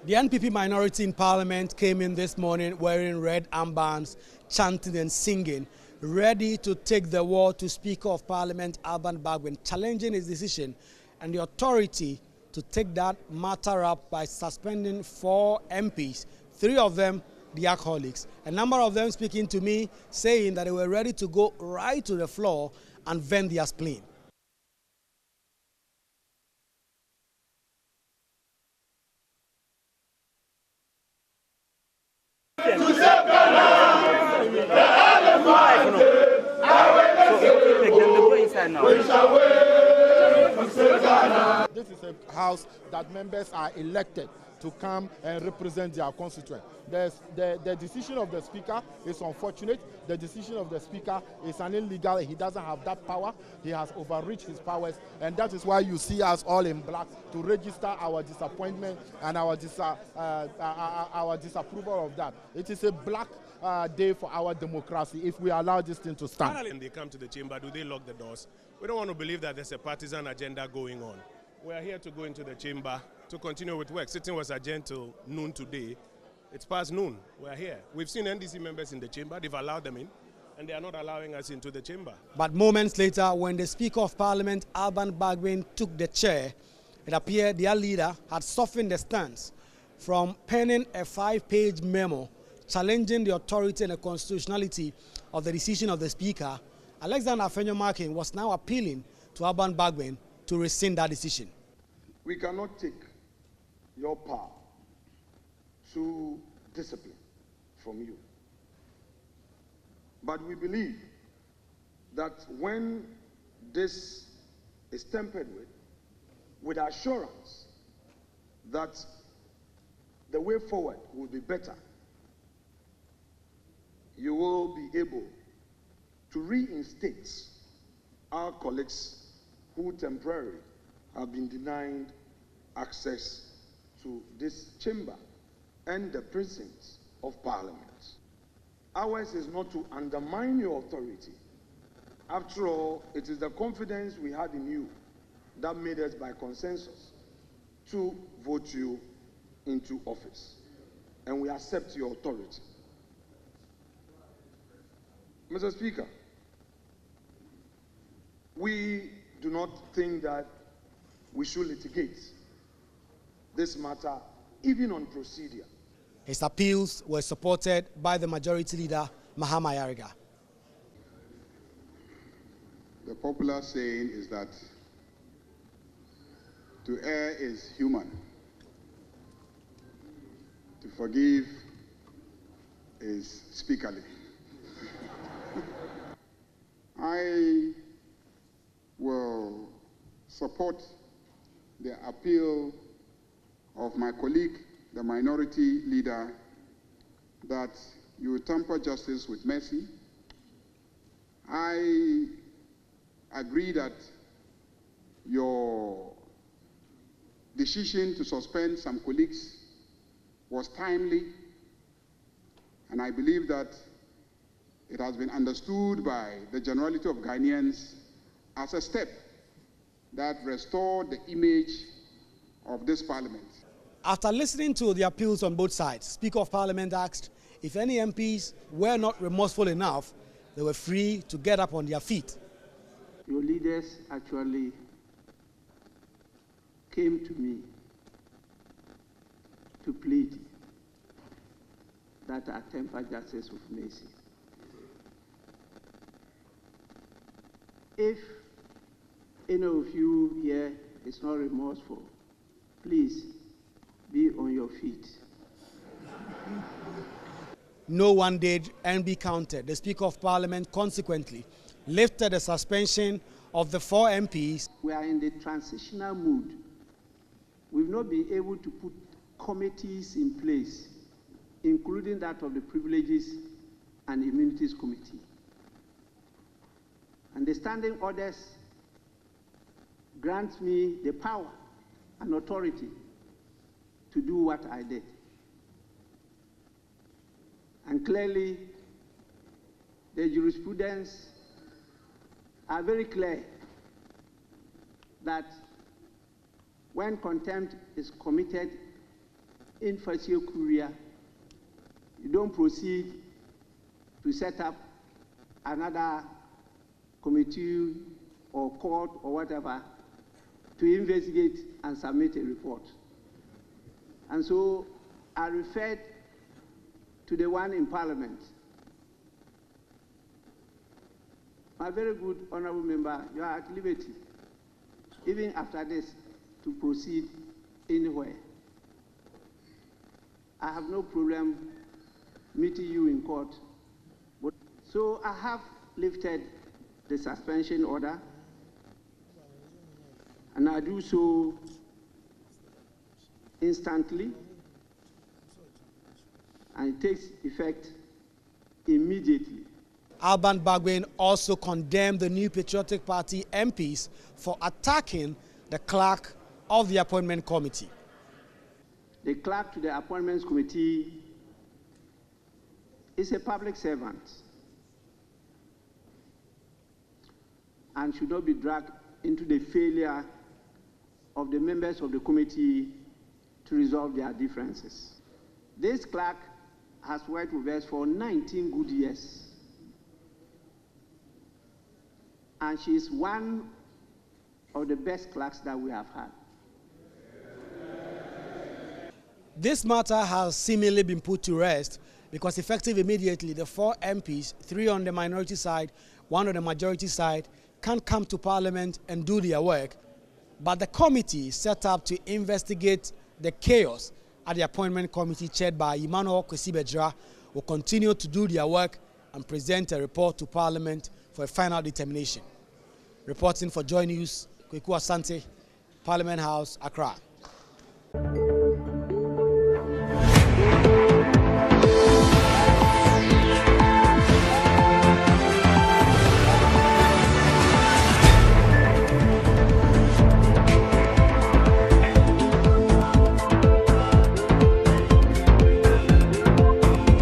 The NPP minority in Parliament came in this morning wearing red armbands, chanting and singing, ready to take the war to Speaker of Parliament Armah-Kofi, challenging his decision and the authority to take that matter up by suspending 4 MPs, 3 of them their colleagues. A number of them speaking to me saying that they were ready to go right to the floor and vent their spleen. This is a house that members are elected to come and represent their constituent. The decision of the Speaker is unfortunate. The decision of the Speaker is an illegal. He doesn't have that power. He has overreached his powers, and that is why you see us all in black to register our disappointment and our disapproval of that. It is a black day for our democracy if we allow this thing to stand. When they come to the chamber, do they lock the doors? We don't want to believe that there's a partisan agenda going on. We are here to go into the chamber to continue with work. Sitting was adjourned till noon today. It's past noon. We're here. We've seen NDC members in the chamber. They've allowed them in, and they are not allowing us into the chamber. But moments later, when the Speaker of Parliament, Armah-Kofi, took the chair, it appeared their leader had softened the stance from penning a 5-page memo challenging the authority and the constitutionality of the decision of the Speaker. Alexander Afenyo-Markin was now appealing to Armah-Kofi to rescind that decision. We cannot take your power through discipline from you. But we believe that when this is tempered with assurance that the way forward will be better, you will be able to reinstate our colleagues who temporarily have been denied access to this chamber and the precincts of Parliament. Ours is not to undermine your authority. After all, it is the confidence we had in you that made us, by consensus, to vote you into office. And we accept your authority. Mr. Speaker, we do not think that we should litigate this matter, even on procedure. His appeals were supported by the majority leader, Mahama Yariga. The popular saying is that to err is human. To forgive is speakerly. I will support the appeal of my colleague, the minority leader, that you temper justice with mercy. I agree that your decision to suspend some colleagues was timely, and I believe that it has been understood by the generality of Ghanaians as a step that restored the image of this parliament. After listening to the appeals on both sides, Speaker of Parliament asked if any MPs were not remorseful enough, they were free to get up on their feet. Your leaders actually came to me to plead that I temper justice with mercy. If any of you here is not remorseful, please be on your feet. No one did and be counted. The Speaker of Parliament consequently lifted the suspension of the 4 MPs. We are in the transitional mood. We've not been able to put committees in place, including that of the Privileges and Immunities Committee. And the standing orders grant me the power and authority to do what I did. And clearly, the jurisprudence are very clear that when contempt is committed in facie curia, you don't proceed to set up another committee or court or whatever to investigate and submit a report. And so I referred to the one in Parliament. My very good honorable member, you are at liberty, even after this, to proceed anywhere. I have no problem meeting you in court. So I have lifted the suspension order, and I do so instantly, and it takes effect immediately. Alban Bagwin also condemned the New Patriotic Party MPs for attacking the clerk of the appointment committee. The clerk to the appointments committee is a public servant and should not be dragged into the failure of the members of the committee to resolve their differences. This clerk has worked with us for 19 good years, and she is one of the best clerks that we have had. This matter has seemingly been put to rest because effective immediately, the 4 MPs, 3 on the minority side, 1 on the majority side, can come to Parliament and do their work. But the committee set up to investigate the chaos at the appointment committee chaired by Armah-Kofi will continue to do their work and present a report to Parliament for a final determination. Reporting for Joy News, Kweku Asante, Parliament House, Accra.